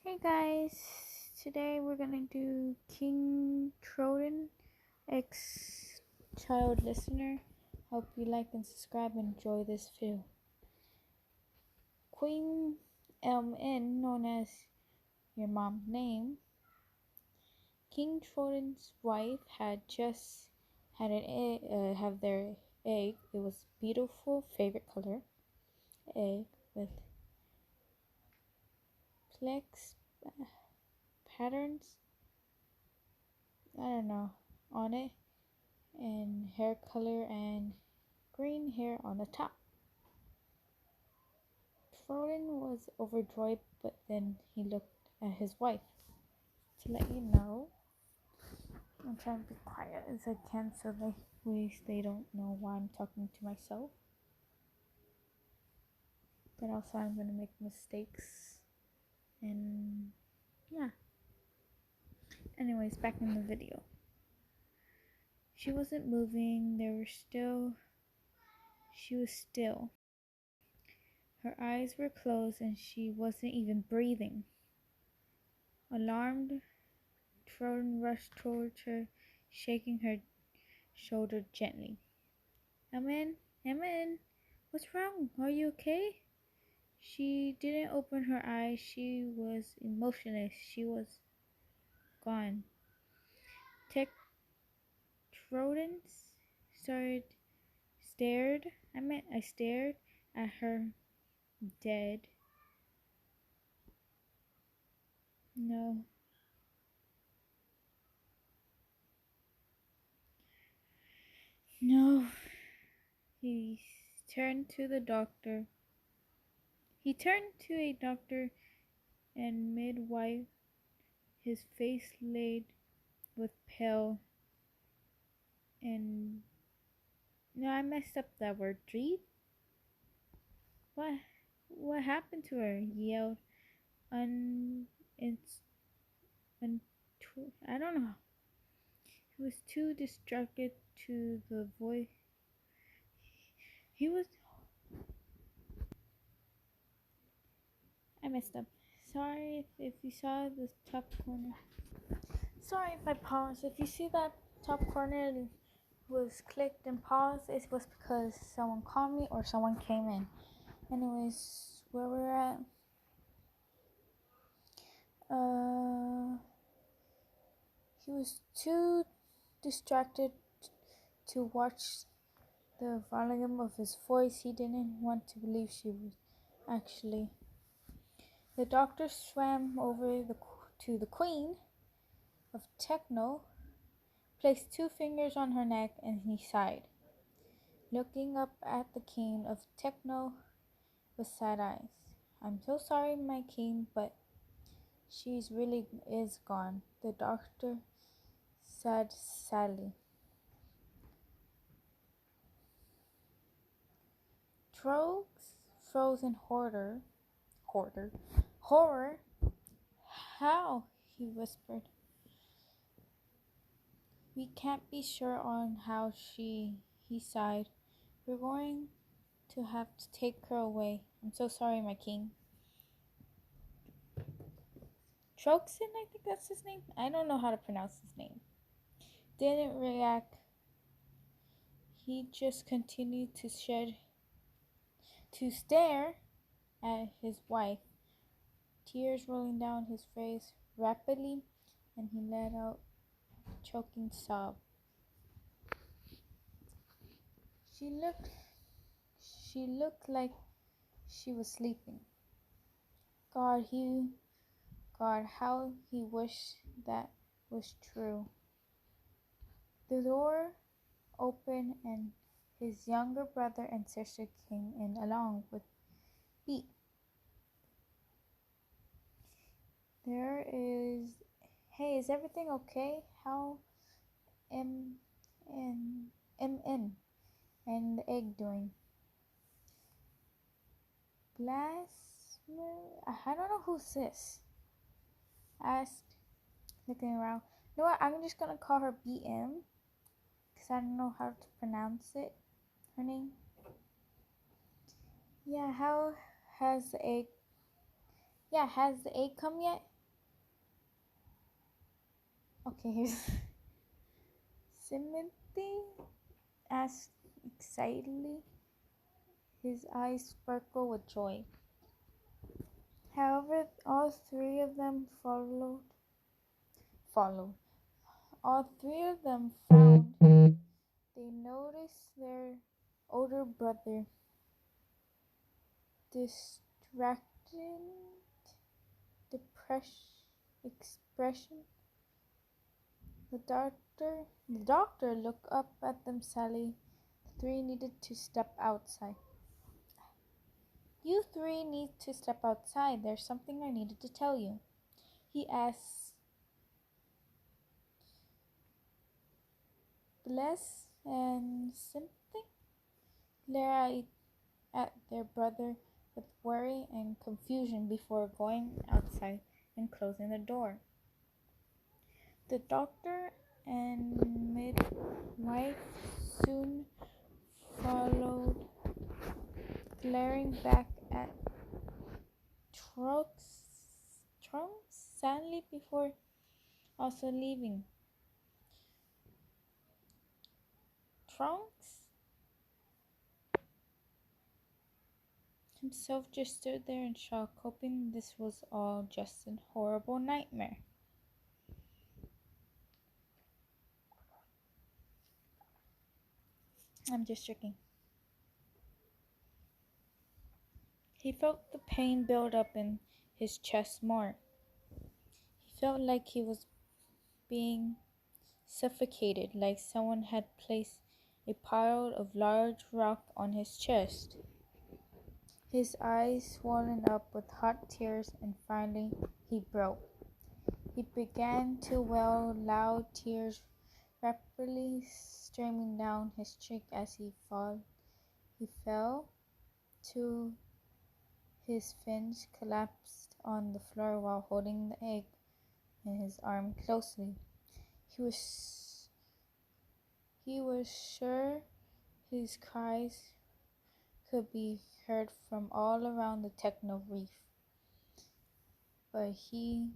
Hey guys, today we're gonna do King Troden X Child Listener. Hope you like and subscribe and enjoy this video. Queen MN, known as your mom's name, King Troden's wife had just had have their egg. It was beautiful, favorite color egg with plex patterns. I don't know on it. And hair color and green hair on the top. Froden was overjoyed, but then he looked at his wife. To let you know, I'm trying to be quiet as I can so they don't know why I'm talking to myself. But also I'm going to make mistakes. And yeah. Anyways, back in the video. She wasn't moving. She was still. Her eyes were closed and she wasn't even breathing. Alarmed, Troden rushed towards her, shaking her shoulder gently. Emin, what's wrong? Are you okay? She didn't open her eyes. She was emotionless. She was gone. Troden I stared at her dead. No. He turned to a doctor and midwife, his face laid with pale and no, I messed up that word. Dread? What happened to her? He yelled. I don't know. He was too distracted to the voice. I messed up. Sorry if you saw the top corner. Sorry if I paused. If you see that top corner was clicked and paused, it was because someone called me or someone came in. Anyways, where we're at. He was too distracted to watch the volume of his voice. He didn't want to believe she was actually. The doctor swam over to the Queen of Techno, placed 2 fingers on her neck, and he sighed, looking up at the King of Techno with sad eyes. I'm so sorry, my king, but she really is gone, the doctor said sadly. Trollex froze in horror. How? He whispered. We can't be sure on how he sighed. We're going to have to take her away. I'm so sorry, my king. Troxin, I think that's his name. I don't know how to pronounce his name. Didn't react. He just continued to stare at his wife, tears rolling down his face rapidly, and he let out a choking sob. She looked like she was sleeping. God, how he wished that was true. The door opened and his younger brother and sister came in along with Beat. Hey, is everything okay? How M and the egg doing? I don't know who's this. Asked, looking around. You know what? I'm just gonna call her BM because I don't know how to pronounce it. Her name. Yeah. Has the egg come yet? Okay, here's Timothy asked excitedly, his eyes sparkle with joy. However, all three of them followed. All three of them frowned. They noticed their older brother distracted expression. The doctor looked up at them sadly. The three needed to step outside. You three need to step outside. There's something I needed to tell you. He asked. Bless and Simply glared at their brother with worry and confusion before going outside and closing the door. The doctor and midwife soon followed, glaring back at Trunks sadly before also leaving. Trunks himself just stood there in shock, hoping this was all just a horrible nightmare. I'm just joking. He felt the pain build up in his chest more. He felt like he was being suffocated, like someone had placed a pile of large rock on his chest. His eyes swollen up with hot tears, and finally he broke. He began to wail, loud tears rapidly streaming down his cheek as he fell to his fins, collapsed on the floor while holding the egg in his arm closely. He was sure his cries could be heard from all around the techno reef, but he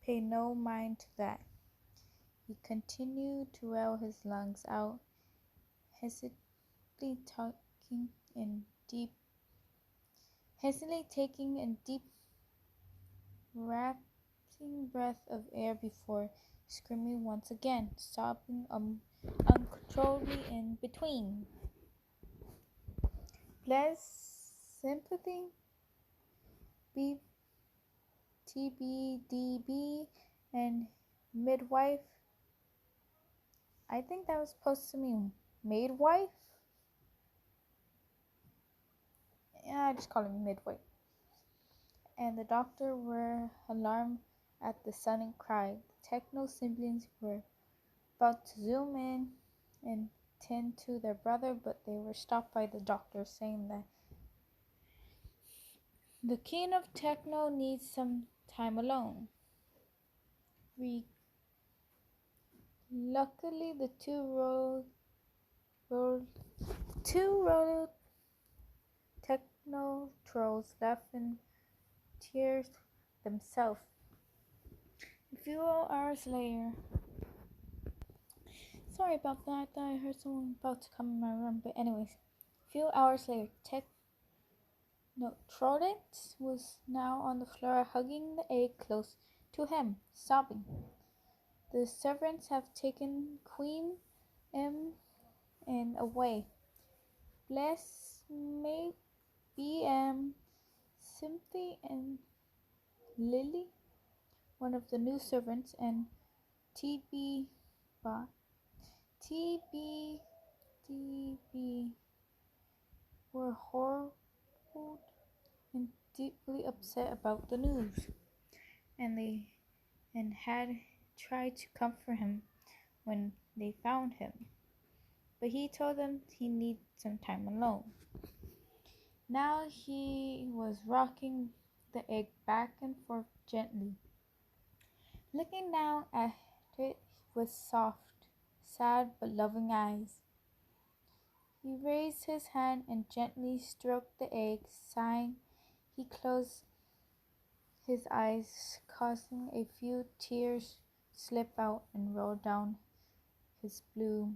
paid no mind to that. He continued to wail his lungs out, hesitantly taking a deep, rasping breath of air before screaming once again, sobbing uncontrollably in between. Bless, Sympathy, TBDB, and midwife. I think that was supposed to mean midwife. Yeah, I just call him midwife. And the doctor were alarmed at the sudden cry. The techno siblings were about to zoom in and tend to their brother, but they were stopped by the doctor saying that the king of techno needs some time alone. Luckily, the two royal techno trolls left in tears themselves. A few hours later, sorry about that. I thought I heard someone about to come in my room. But anyways, a few hours later, Trollex was now on the floor, hugging the egg close to him, sobbing. The servants have taken Queen M and away. Bless May BM, Simply, and Lily, one of the new servants, and TBDB were horribled and deeply upset about the news, and had tried to comfort him when they found him, but he told them he needed some time alone. Now he was rocking the egg back and forth gently, looking down at it with soft, sad but loving eyes. He raised his hand and gently stroked the egg, sighing. He closed his eyes, causing a few tears slip out and roll down his blue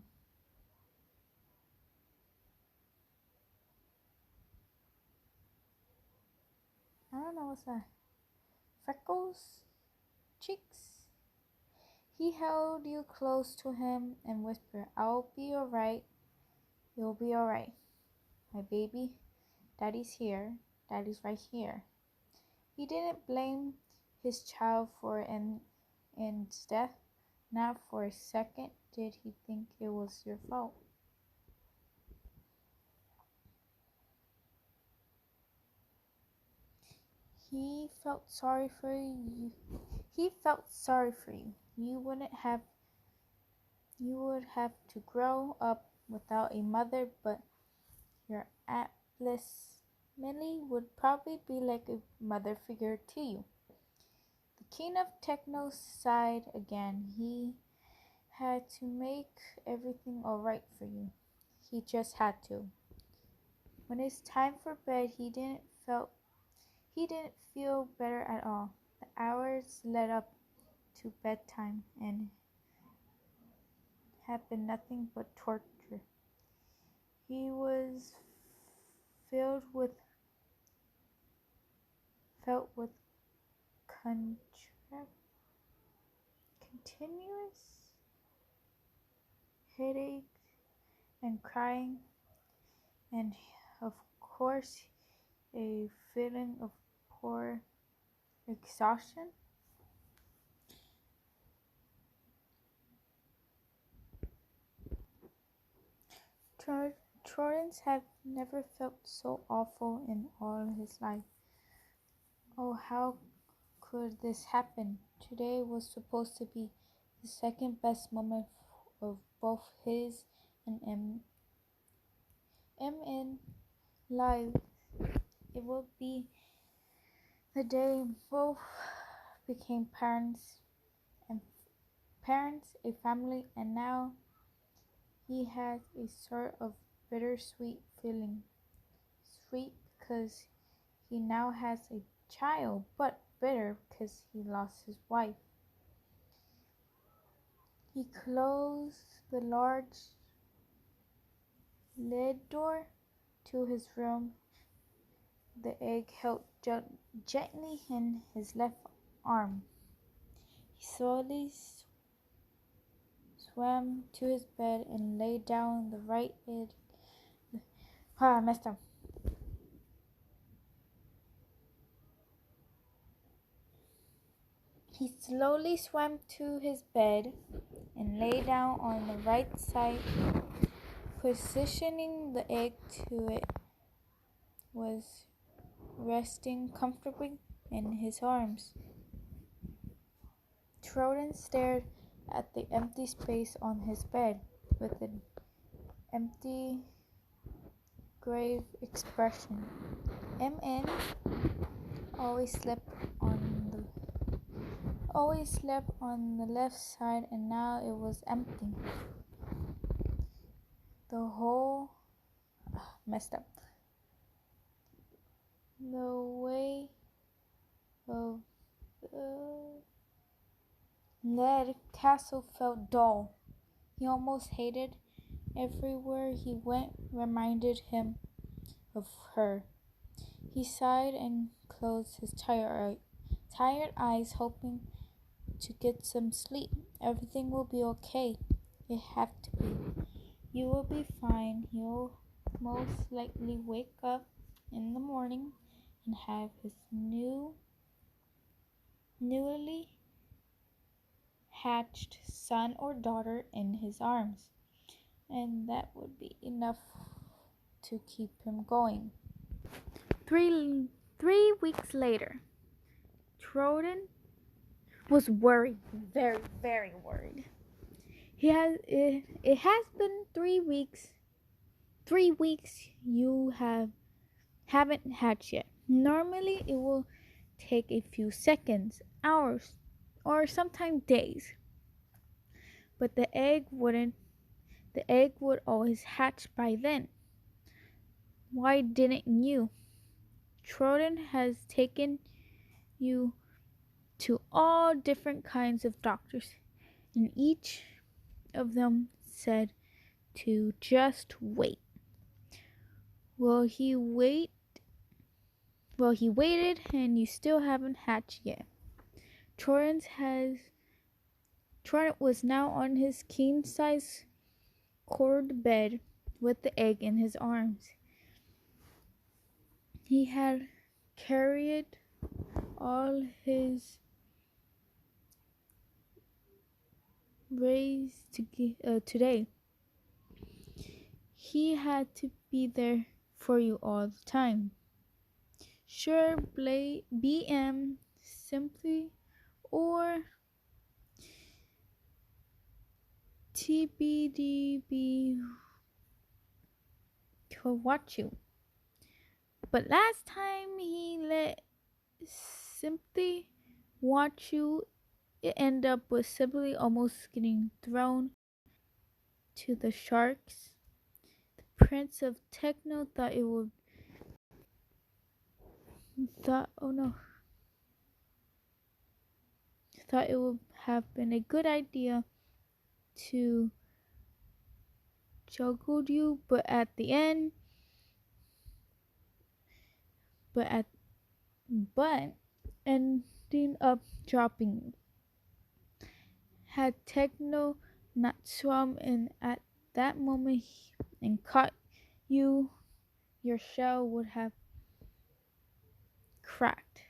I don't know what's that. Freckles? Cheeks? He held you close to him and whispered, I'll be alright. You'll be alright. My baby, Daddy's here. Daddy's right here. He didn't blame his child for Ann's death. Not for a second did he think it was your fault. He felt sorry for you. He felt sorry for you. You would have to grow up without a mother, but your Aunt Bliss Millie would probably be like a mother figure to you. The king of techno sighed again. He had to make everything alright for you. He just had to. When it's time for bed, he didn't feel better at all. The hours led up to bedtime and had been nothing but torture. He was felt with continuous headache and crying, and of course a feeling of poor exhaustion. Torrance had never felt so awful in all his life. Oh, how could this happen? Today was supposed to be the second best moment of both his and M.N. lives. It would be the day both became a family, and now he had a sort of bittersweet feeling. Sweet because he now has a child, but bitter because he lost his wife. He closed the large lead door to his room, the egg held gently in his left arm. He slowly swam to his bed and lay down the right egg. I messed up. He slowly swam to his bed and lay down on the right side, positioning the egg to it was resting comfortably in his arms. Troden stared at the empty space on his bed with an empty, grave expression. M.N. always slept on the left side, and now it was empty. The whole messed up. The way of the lead castle felt dull. He almost hated everywhere he went reminded him of her. He sighed and closed his tired eyes, hoping to get some sleep. Everything will be okay. It have to be. You will be fine. He'll most likely wake up in the morning and have his newly hatched son or daughter in his arms, and that would be enough to keep him going. Three weeks later, Troden was worried, very, very worried. It has been 3 weeks. 3 weeks you haven't hatched yet. Normally it will take a few seconds, hours, or sometimes days. But the egg would always hatch by then. Why didn't you? Troden has taken you to all different kinds of doctors. and each of them said to just wait. Well, he waited, and you still haven't hatched yet. Torrance was now on his king-size cord bed with the egg in his arms. He had carried all his rays today. He had to be there for you all the time. Sure, BM simply or TBDB could watch you. But last time he let simply watch you, it ended up with simply almost getting thrown to the sharks. The Prince of Techno thought it would have been a good idea to juggle you, but ending up dropping you. Had Techno not swum in at that moment and caught you, your shell would have cracked.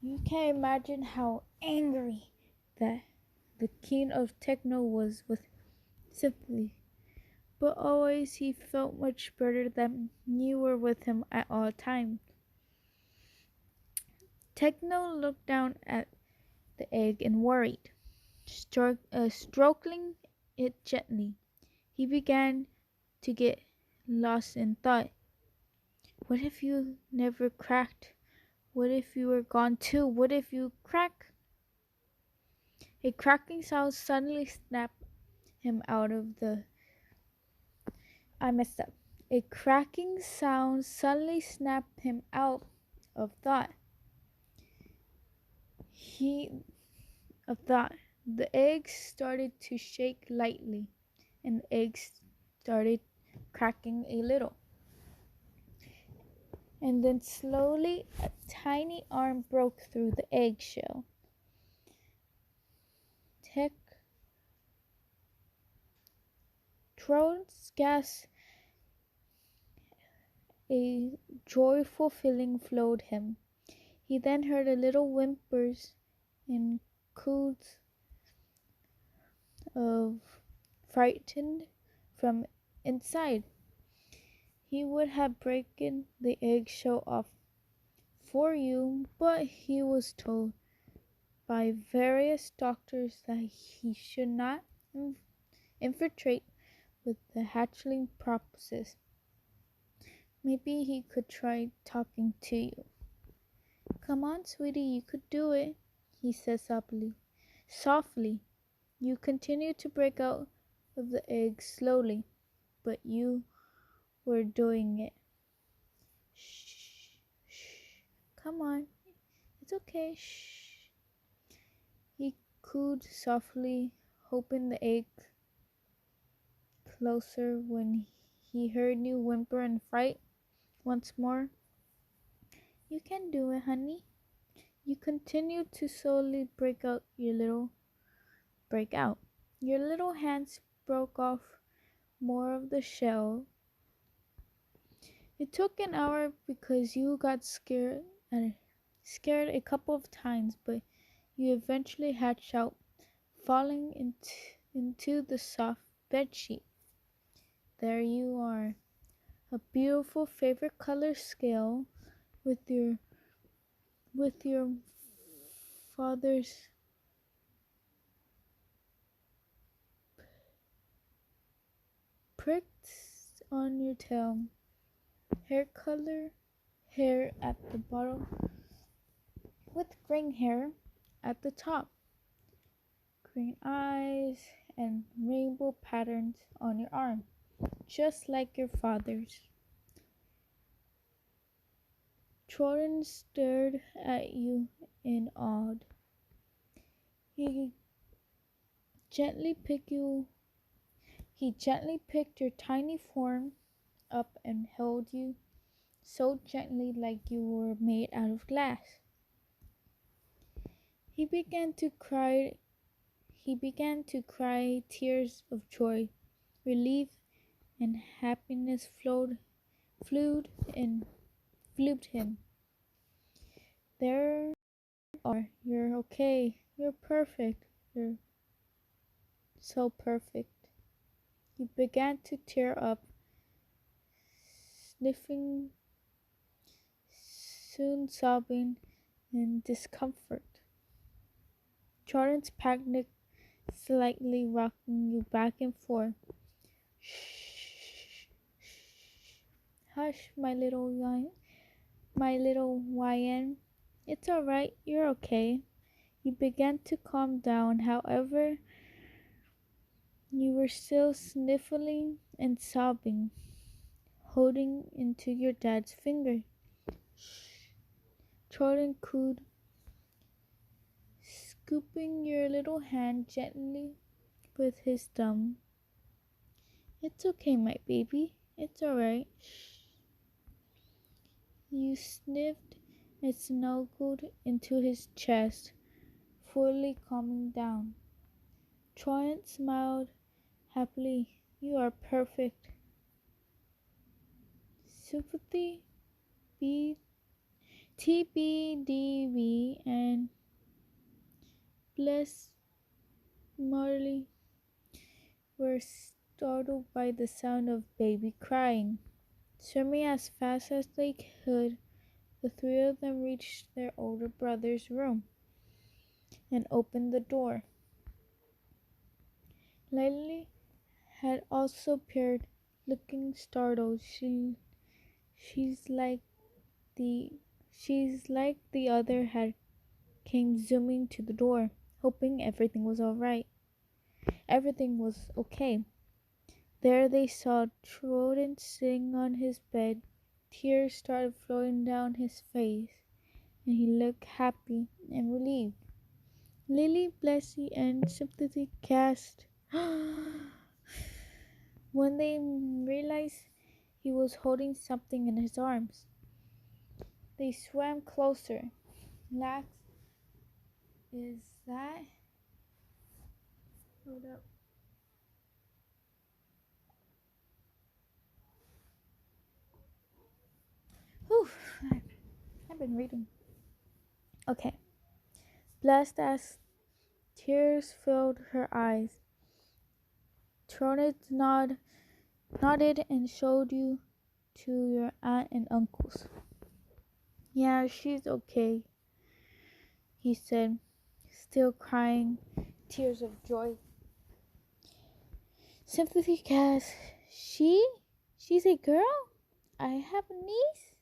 You can't imagine how angry that the king of Techno was with Simply, but always he felt much better that you were with him at all times. Techno looked down at the egg and worried, stroking it gently. He began to get lost in thought. What if you never cracked? What if you were gone too? What if you crack? A cracking sound suddenly snapped him out of the... I messed up. A cracking sound suddenly snapped him out of thought. The eggs started to shake lightly, and the eggs started cracking a little. And then slowly a tiny arm broke through the eggshell. Trollex gasped. A joyful feeling flowed him. He then heard a little whimpers and cooes of frightened from inside. He would have broken the eggshell off for you, but he was told by various doctors that he should not infiltrate with the hatchling process. Maybe he could try talking to you. Come on, sweetie, you could do it, he said softly. You continued to break out of the egg slowly, but you were doing it. Shh, shh, come on, it's okay, shh. He cooed softly, hoping the egg closer when he heard you whimper and fright once more. You can do it, honey. You continued to slowly break out. Your little hands broke off more of the shell. It took an hour because you got scared a couple of times, but you eventually hatched out, falling into the soft bedsheet. There you are, a beautiful favorite color scale with your father's pricks on your tail, hair at the bottom, with green hair at the top, green eyes, and rainbow patterns on your arm, just like your father's. Trollin stared at you in awe. He gently pick you he gently picked your tiny form up and held you so gently like you were made out of glass. He began to cry he began to cry tears of joy, relief and happiness flowed and flew him. There you are, you're okay, you're perfect, you're so perfect. He began to tear up, sniffing, soon sobbing in discomfort. Jordan's panic slightly rocking you back and forth. Shh, hush, my little YN. It's all right, you're okay. You began to calm down, however, you were still sniffling and sobbing, holding into your dad's finger. Shh, Jordan cooed, scooping your little hand gently with his thumb. It's okay, my baby. It's all right. Shh. You sniffed and snuggled into his chest, fully calming down. Troy smiled happily. You are perfect. Sympathy, B, TBDB, and Bless Marley were startled by the sound of baby crying. Swimming as fast as they could, the three of them reached their older brother's room and opened the door. Lily had also appeared, looking startled. She's like the she's like the other had came zooming to the door, hoping everything was all right. Everything was okay. There they saw Troden sitting on his bed. Tears started flowing down his face, and he looked happy and relieved. Lily, Blessy, and Sympathy gasped when they realized he was holding something in his arms. They swam closer. Lax, is that? Hold up. Whew, I've been reading. Okay. Blessed as tears filled her eyes. Tronid nodded and showed you to your aunt and uncles. Yeah, she's okay, he said, still crying tears of joy. Sympathy gasped. She's a girl? I have a niece?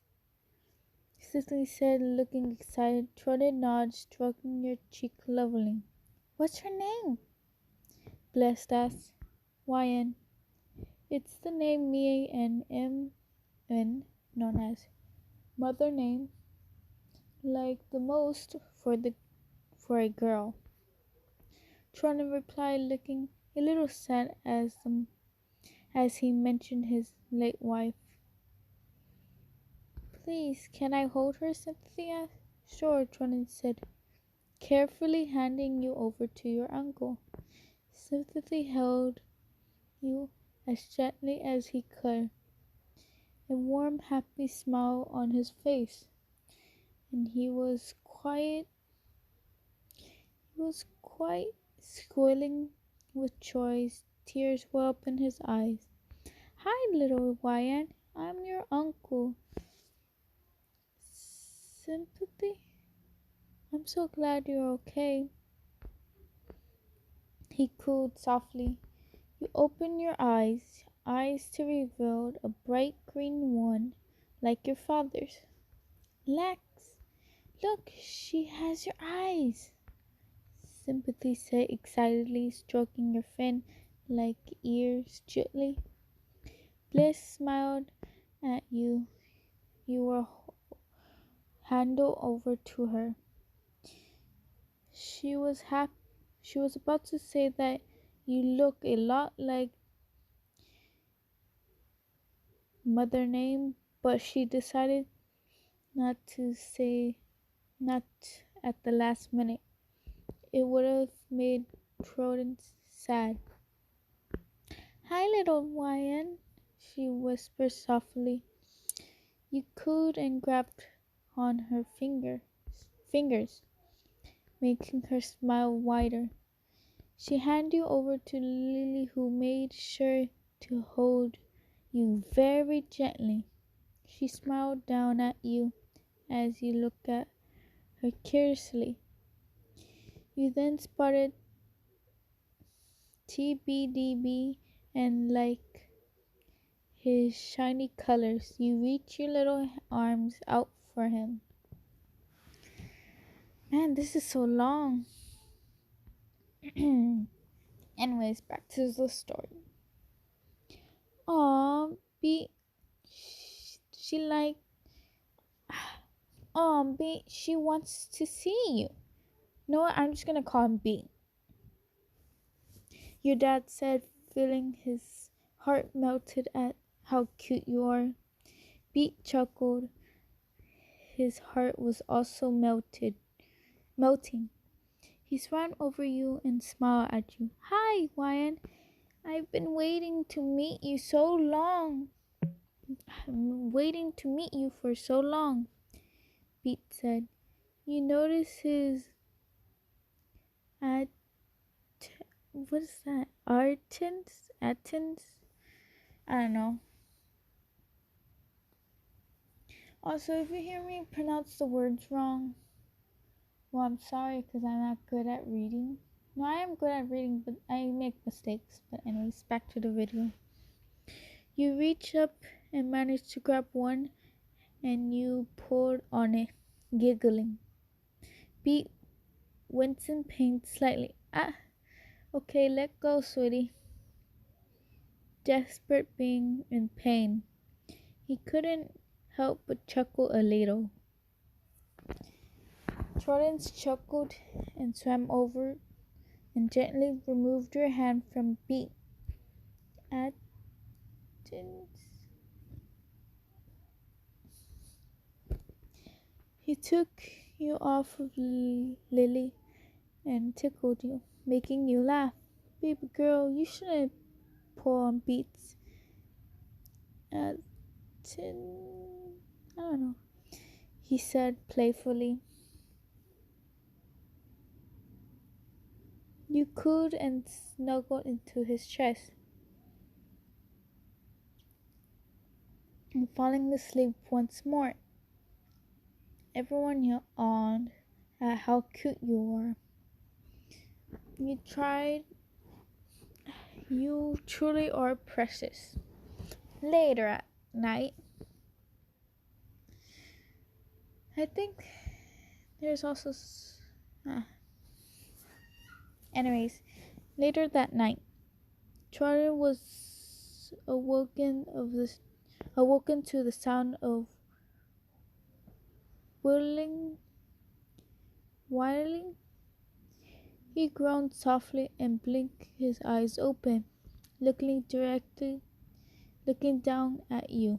Cicely said, looking excited. Tronid nodded, stroking your cheek lovingly. What's her name? Blessed asked. YN. It's the name me and MN, known as mother name, like the most for a girl. Tronan replied, looking a little sad as he mentioned his late wife. Please, can I hold her? Sympathy asked. Sure, Tronan said, carefully handing you over to your uncle. Sympathy held you as gently as he could, a warm, happy smile on his face, and he was quite squealing with joy. Tears well up in his eyes. Hi, little Wyatt. I'm your uncle. Sympathy? I'm so glad you're okay. He cooed softly. You open your eyes to reveal a bright green one like your father's. Lex, look, she has your eyes. Sympathy said excitedly, stroking your fin-like ears gently. Bliss smiled at you. You were handed over to her. She was about to say that You look a lot like Mother Name, but she decided not to say not at the last minute. It would have made Prudence sad. Hi, little Wyan, she whispered softly. You cooed and grabbed on her fingers, making her smile wider. She handed you over to Lily, who made sure to hold you very gently. She smiled down at you as you looked at her curiously. You then spotted TBDB and like his shiny colors. You reach your little arms out for him. Man, this is so long. Anyways, back to the story. Aw, B. She like. B. She wants to see you. You know what? I'm just gonna call him B. Your dad said, feeling his heart melted at how cute you are. Beat chuckled. His heart was also melting. He swam over you and smiled at you. Hi, Wyan. I've been waiting to meet you so long. I'm waiting to meet you for so long, Pete said. You notice his at what is that? Attens? I don't know. Also, if you hear me pronounce the words wrong, well, I'm sorry because I'm not good at reading. No, I am good at reading, but I make mistakes. But anyways, back to the video. You reach up and manage to grab one, and you pulled on it, giggling. Pete winced in pain slightly. Ah, okay, let go, sweetie. Desperate being in pain, he couldn't help but chuckle a little. Trollex chuckled and swam over and gently removed your hand from Pete. Atkins. He took you off of Lily and tickled you, making you laugh. Baby girl, you shouldn't pull on Pete's Atkins. I don't know, he said playfully. You cooed and snuggled into his chest, and falling asleep once more. Everyone yawned at how cute you were. You truly are precious. Later at night, I think there's also. Anyways, later that night, Charlie was awoken to the sound of whiling. He groaned softly and blinked his eyes open, looking down at you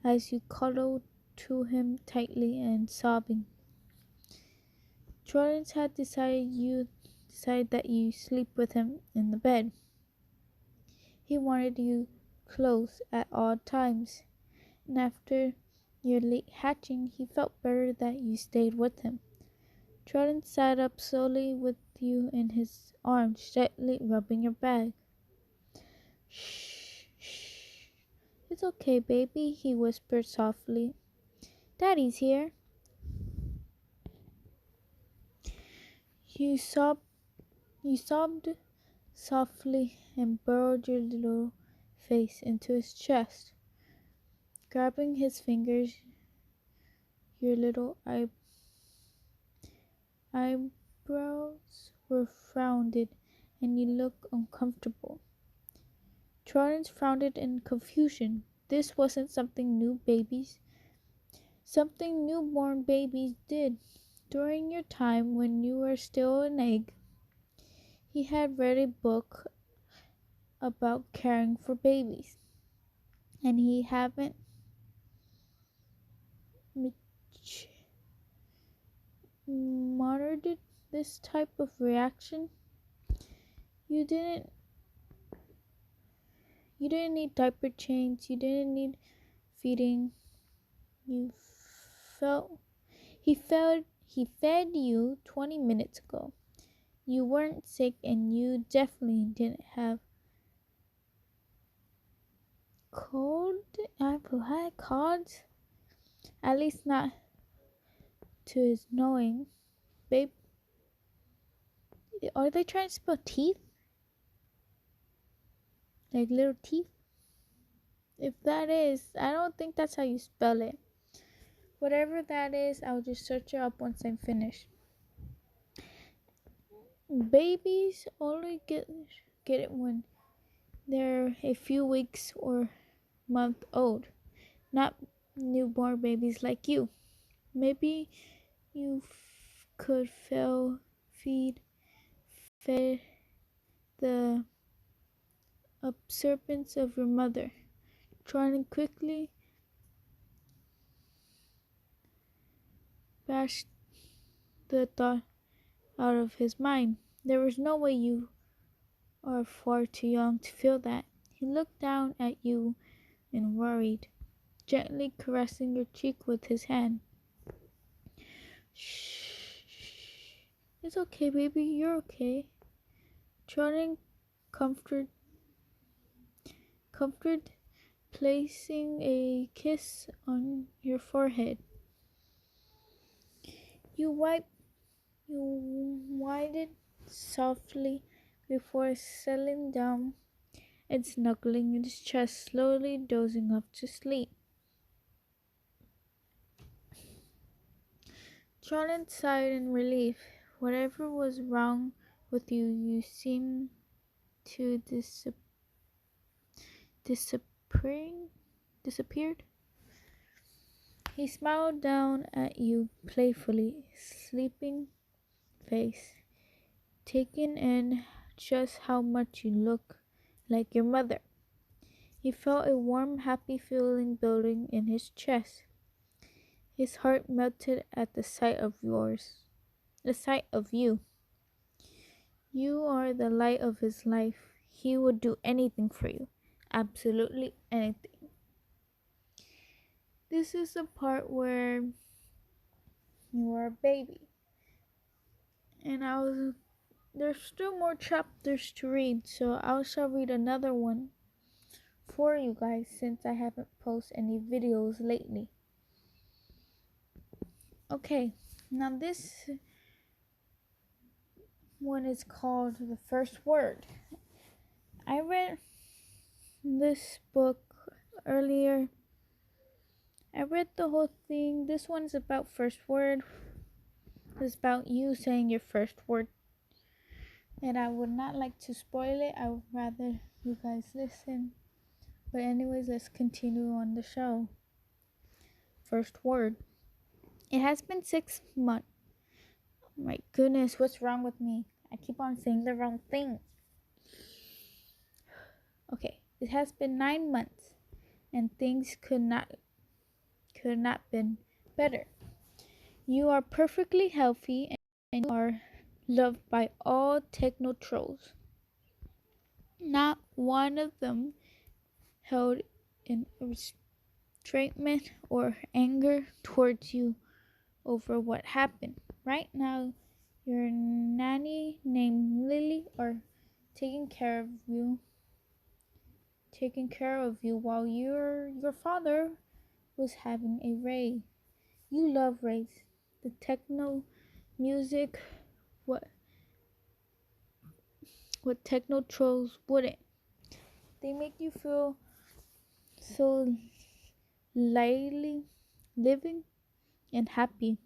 as you cuddled to him tightly and sobbing. Trollex had decided that you sleep with him in the bed. He wanted you close at all times, and after your late hatching, he felt better that you stayed with him. Trollex sat up slowly with you in his arms, gently rubbing your back. Shh, shh. It's okay, baby, he whispered softly. Daddy's here. You sobbed softly and burrowed your little face into his chest. Grabbing his fingers, your little eyebrows were frowned and you looked uncomfortable. Trollex frowned in confusion. This wasn't something newborn babies did. During your time when you were still an egg, He had read a book about caring for babies, and he haven't monitored this type of reaction. You didn't need diaper change, you didn't need feeding. You felt he fed you 20 minutes ago. You weren't sick and you definitely didn't have cold apple had cards. At least not to his knowing. Babe, are they trying to spell teeth? Like little teeth? If that is, I don't think that's how you spell it. Whatever that is, I'll just search it up once I'm finished. Babies only get it when they're a few weeks or month old, not newborn babies like you. Maybe you could feed the absorbance of your mother, trying to quickly bash the thought out of his mind. There was no way you are far too young to feel that. He looked down at you and worried, gently caressing your cheek with his hand. Shh. It's okay, baby, you're okay. Trotting comfort, placing a kiss on your forehead. You wiped it softly before settling down and snuggling in his chest, slowly dozing off to sleep. Jordan sighed in relief. Whatever was wrong with you, you seemed to disappeared. He smiled down at you playfully, sleeping face, taking in just how much you look like your mother. He felt a warm, happy feeling building in his chest. His heart melted at the sight of you. You are the light of his life. He would do anything for you. Absolutely anything. This is the part where you are a baby. And there's still more chapters to read, so I shall read another one for you guys since I haven't posted any videos lately. Okay, now this one is called The First Word. I read this book earlier. I read the whole thing. This one's about first word. It's about you saying your first word. And I would not like to spoil it. I would rather you guys listen. But anyways, let's continue on the show. First word. It has been 6 months. My goodness, what's wrong with me? I keep on saying the wrong thing. Okay, it has been 9 months, and things could not been better. You are perfectly healthy, and you are loved by all techno trolls. Not one of them held in restraint or anger towards you over what happened. Right now, your nanny named Lily are taking care of you while your father was having a rave. You love raves. The techno music, what techno trolls wouldn't. They make you feel so lightly living and happy.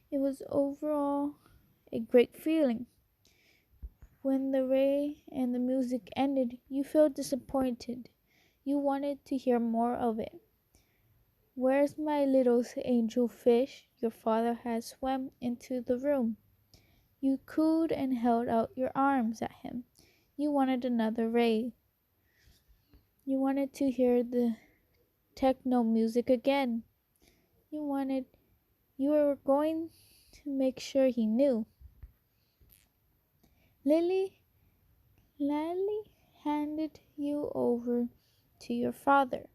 It was overall a great feeling. When the ray and the music ended, you felt disappointed. You wanted to hear more of it. Where's my little angel fish? Your father had swam into the room. You cooed and held out your arms at him. You wanted another ray. You wanted to hear the techno music again. You were going to make sure he knew. Lily handed you over to your father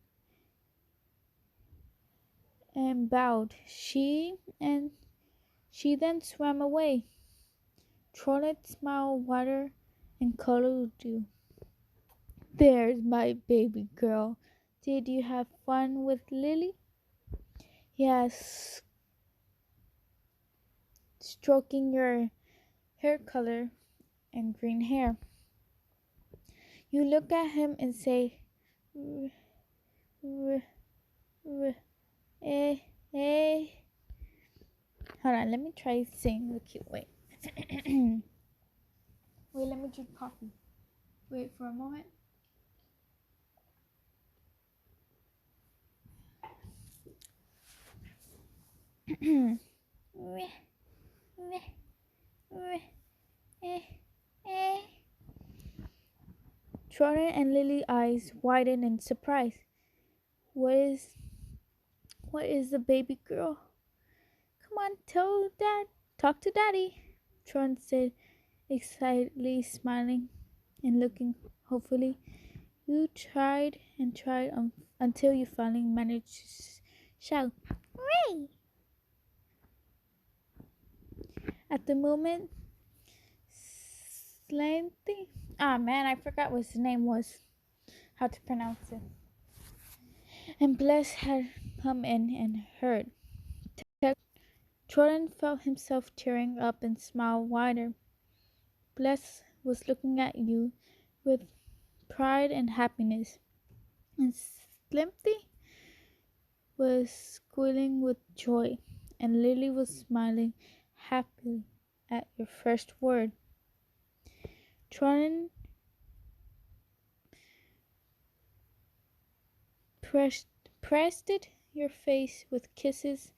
and bowed. She then swam away. Trollex smiled wider and cuddled you. There's my baby girl. Did you have fun with Lily? Yes, stroking your hair color and green hair. You look at him and say, eh, eh. Hold on, let me try saying the cute way. Wait, let me drink coffee. Wait for a moment. Trotter and Lily's eyes widened in surprise. What is the baby girl? Come on, tell Dad. Talk to Daddy, Tron said, excitedly smiling and looking hopefully. You tried and tried until you finally managed to shout, "Ray!" At the moment, Slanty. I forgot what his name was. How to pronounce it. And Bless had come in and heard. Jordan felt himself tearing up and smiled wider. Bless was looking at you with pride and happiness, and Slimpy was squealing with joy, and Lily was smiling happily at your first word. Jordan pressed it your face with kisses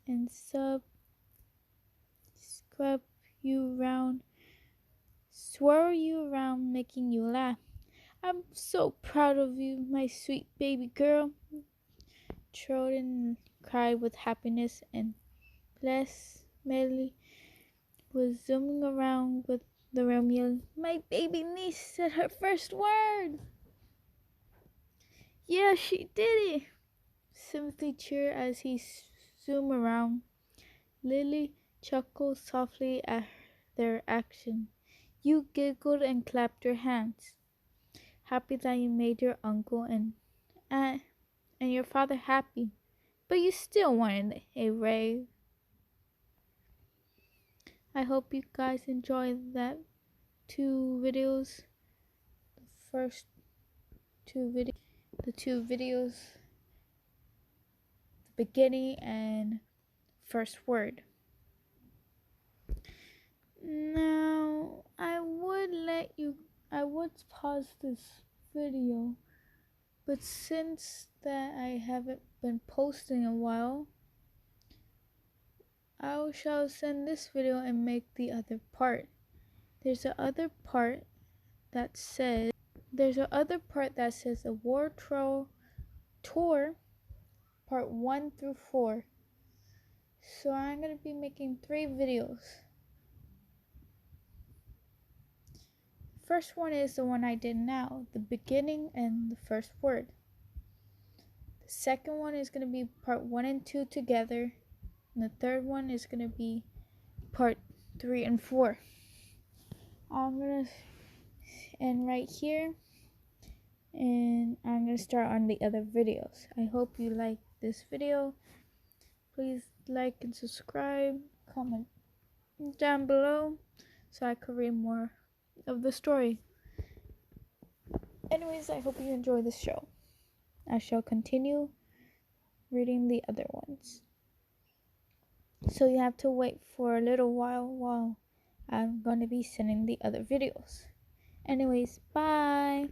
and scrub you round, swirl you around, making you laugh. I'm so proud of you, my sweet baby girl. Jordan cried with happiness, and Bless Melly was zooming around with the room yelling, my baby niece said her first word. Yeah, she did it. Simply cheered as he zoomed around. Lily chuckled softly at their action. You giggled and clapped your hands, happy that you made your uncle and aunt and your father happy, but you still wanted a rave. I hope you guys enjoyed that two videos. The first two videos, the beginning and first word. Now I would pause this video, but since that I haven't been posting in a while, I shall send this video and make the other part. There's a other part that says the War Troll Tour part 1 through 4. So I'm going to be making 3 videos. The first one is the one I did now, the beginning and the first word. The second one is going to be part 1 and 2 together. And the third one is going to be part 3 and 4. I'm going to end right here. And I'm going to start on the other videos. I hope you like this video. Please like and subscribe. Comment down below so I could read more of the story. Anyways, I hope you enjoy the show. I shall continue reading the other ones. So you have to wait for a little while I'm going to be sending the other videos. Anyways, bye.